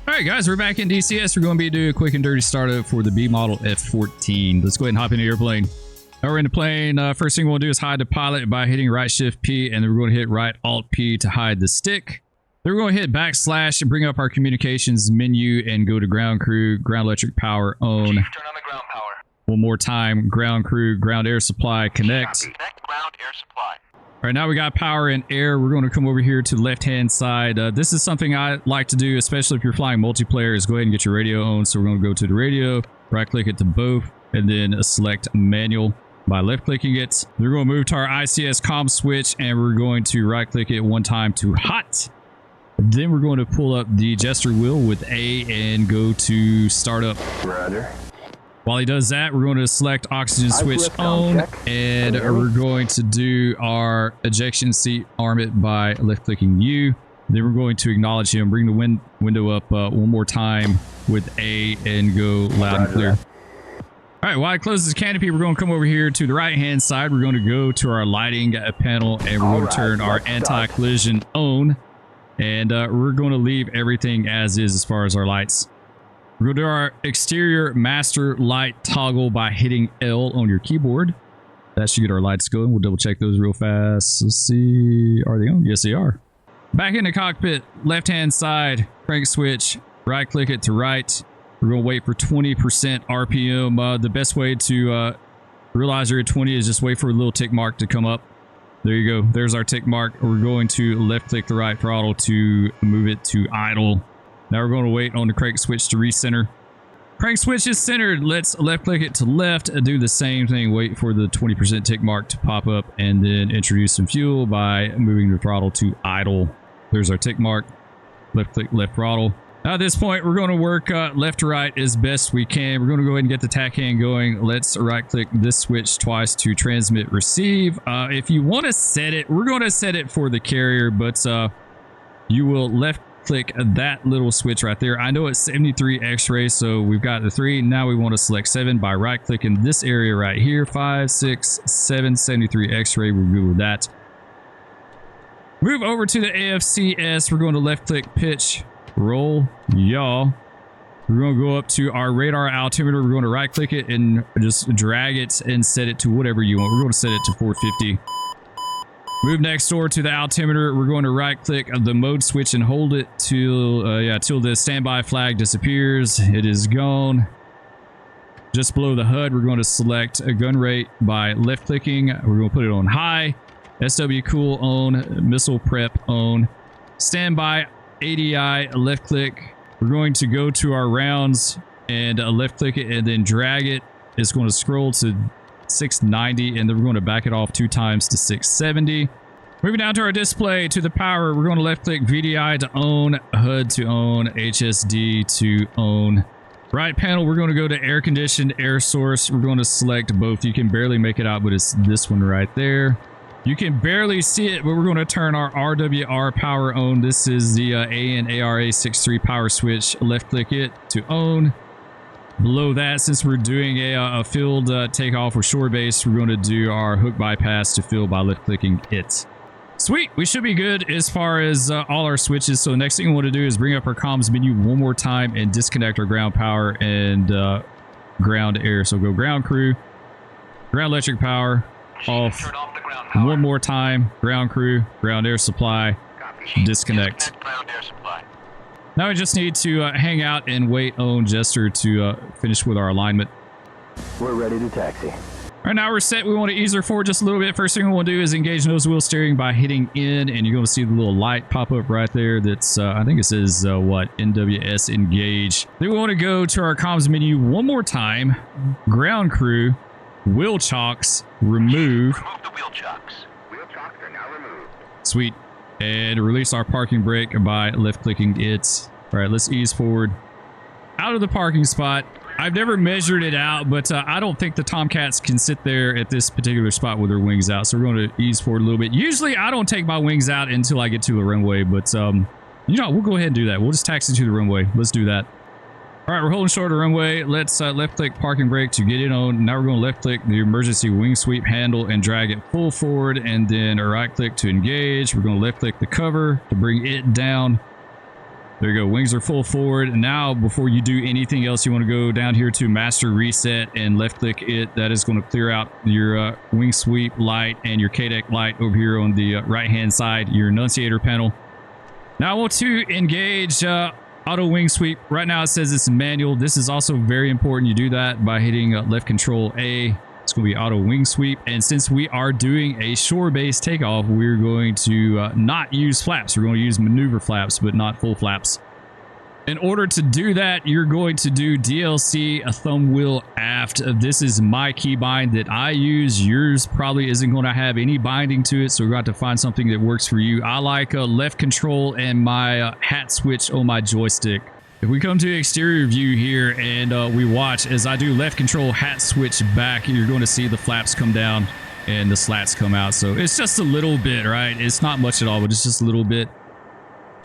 All right, guys, we're back in DCS. We're going to be doing a quick and dirty startup for the B model F-14. Let's go ahead and hop in the airplane. Now we're in the plane. First thing we'll do is hide the pilot by hitting right shift P, and then we're going to hit right alt P to hide the stick. Then we're going to hit backslash and bring up our communications menu and go to ground crew, ground electric power on. Chief, turn on the ground power. One more time, ground crew, ground air supply, connect. Connect ground air supply. All right, now we got power and air. We're going to come over here to the left-hand side. This is something I like to do, especially if you're flying multiplayer, is go ahead and get your radio on. So we're going to go to the radio, right-click it to both, and then select manual by left-clicking it. We're going to move to our ICS comm switch, and we're going to right-click it one time to hot. Then we're going to pull up the gesture wheel with A and go to startup. Roger. While he does that, we're going to select oxygen switch on, and we're going to do our ejection seat, arm it by left-clicking U. Then we're going to acknowledge him, bring the window up one more time with A, and go loud and clear. All right, while I close this canopy, we're going to come over here to the right-hand side. We're going to go to our lighting panel, and we're going to turn our anti-collision on, and we're going to leave everything as is far as our lights. We're going to do our exterior master light toggle by hitting L on your keyboard. That should get our lights going. We'll double check those real fast. Let's see. Are they on? Yes, they are. Back in the cockpit, left-hand side, crank switch, right-click it to right. We're going to wait for 20% RPM. The best way to realize you're at 20 is just wait for a little tick mark to come up. There you go. There's our tick mark. We're going to left-click the right throttle to move it to idle. Now we're going to wait on the crank switch to recenter. Crank switch is centered. Let's left click it to left and do the same thing. Wait for the 20% tick mark to pop up and then introduce some fuel by moving the throttle to idle. There's our tick mark. Left click, left throttle. Now at this point, we're going to work left to right as best we can. We're going to go ahead and get the tack hand going. Let's right click this switch twice to transmit receive. If you want to set it, we're going to set it for the carrier, but you will left click that little switch right there. I know it's 73 X-ray, so we've got the 3. Now we want to select 7 by right clicking this area right here. 5, 6, 7, 73 X-ray. We're good with that. Move over to the AFCS. We're going to left click pitch, roll, yaw. We're going to go up to our radar altimeter. We're going to right click it and just drag it and set it to whatever you want. We're going to set it to 450. Move next door to the altimeter. We're going to right click the mode switch and hold it till the standby flag disappears. It is gone. Just below the HUD, we're going to select a gun rate by left clicking. We're going to put it on high. SW cool on, missile prep on. Standby ADI left click. We're going to go to our rounds and left click it and then drag it. It's going to scroll to 690, and then we're going to back it off 2 times to 670. Moving down to our display to the power, we're going to left click VDI to own, HUD to own, HSD to own. Right panel, we're going to go to air conditioned, air source. We're going to select both. You can barely make it out, but it's this one right there. You can barely see it, but we're going to turn our RWR power on. This is the ANARA63 power switch. Left click it to own. Below that, since we're doing a field takeoff or shore base, we're going to do our hook bypass to field by left clicking it. Sweet, we should be good as far as all our switches. So the next thing we want to do is bring up our comms menu one more time and disconnect our ground power and ground air. So go ground crew, ground electric power off. Turn off the ground power. One more time, ground crew, ground air supply, disconnect. Disconnect ground air supply. Now we just need to hang out and wait on Jester to finish with our alignment. We're ready to taxi. All right, now we're set. We want to ease her forward just a little bit. First thing we want to do is engage nose wheel steering by hitting N, and you're going to see the little light pop up right there. That's, I think it says, NWS engage. Then we want to go to our comms menu one more time. Ground crew, wheel chocks, remove. Remove the wheel chocks. Wheel chocks are now removed. Sweet. And release our parking brake by left clicking it. All right, let's ease forward out of the parking spot. I've never measured it out, but I don't think the Tomcats can sit there at this particular spot with their wings out. So we're going to ease forward a little bit. Usually I don't take my wings out until I get to the runway, but you know, we'll go ahead and do that. We'll just taxi to the runway. Let's do that. All right, we're holding short of the runway. Let's left click parking brake to get it on. Now we're going to left click the emergency wing sweep handle and drag it full forward, and then a right click to engage. We're going to left click the cover to bring it down. There you go. Wings are full forward. Now, before you do anything else, you want to go down here to master reset and left click it. That is going to clear out your wing sweep light and your KDEC light over here on the right hand side, your annunciator panel. Now I want to engage auto wing sweep. Right now it says it's manual. This is also very important. You do that by hitting left control A. It's going to be auto wing sweep. And since we are doing a shore-based takeoff, we're going to not use flaps. We're going to use maneuver flaps, but not full flaps. In order to do that, you're going to do DLC a thumb wheel aft. This is my keybind that I use. Yours probably isn't going to have any binding to it, so we're going to have to find something that works for you. I like left control and my hat switch on my joystick. If we come to exterior view here and we watch as I do left control hat switch back, you're going to see the flaps come down and the slats come out. So it's just a little bit, right? It's not much at all, but it's just a little bit.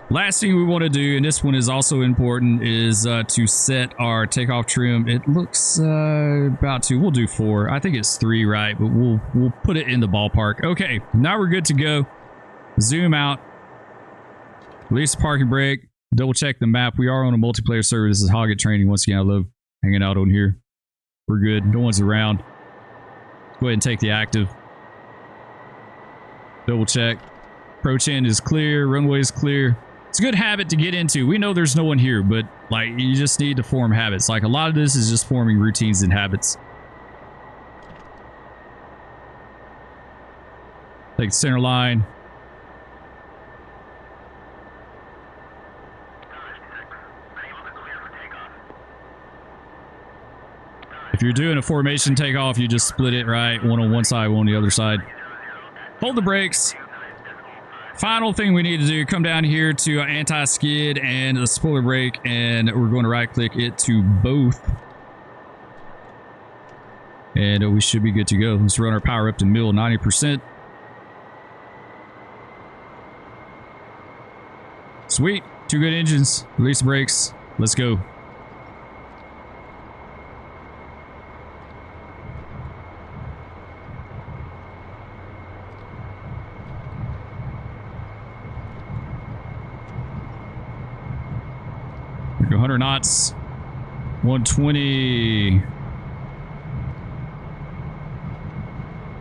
Last thing we want to do, and this one is also important, is to set our takeoff trim. It looks about to, we'll do 4. I think it's 3, right? But we'll put it in the ballpark. Okay, now we're good to go. Zoom out. Release the parking brake. Double check the map. We are on a multiplayer server. This is Hoggett Training. Once again, I love hanging out on here. We're good. No one's around. Go ahead and take the active. Double check. Approach end is clear. Runway is clear. It's a good habit to get into. We know there's no one here, but like you just need to form habits. Like a lot of this is just forming routines and habits. Take the center line. If you're doing a formation takeoff, you just split it, right? One on one side, one on the other side. Hold the brakes. Final thing we need to do, come down here to anti-skid and the spoiler brake, and we're going to right-click it to both. And we should be good to go. Let's run our power up to middle 90%. Sweet. 2 good engines. Release the brakes. Let's go. Go 100 knots, 120,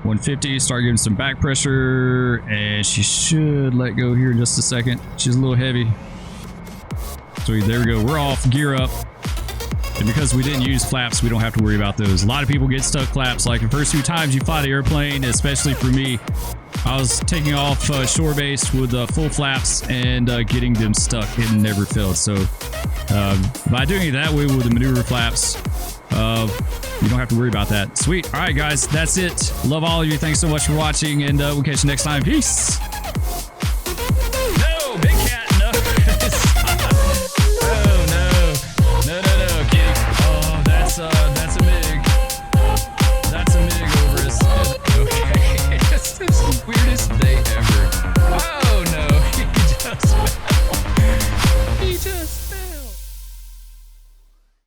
150, start giving some back pressure, and she should let go here in just a second. She's a little heavy. Sweet, there we go. We're off, gear up. And because we didn't use flaps, we don't have to worry about those. A lot of people get stuck flaps. Like the first few times you fly the airplane, especially for me, I was taking off shore base with full flaps and getting them stuck. It never failed. So by doing it that way with the maneuver flaps, you don't have to worry about that. Sweet. All right, guys, that's it. Love all of you. Thanks so much for watching, and we'll catch you next time. Peace.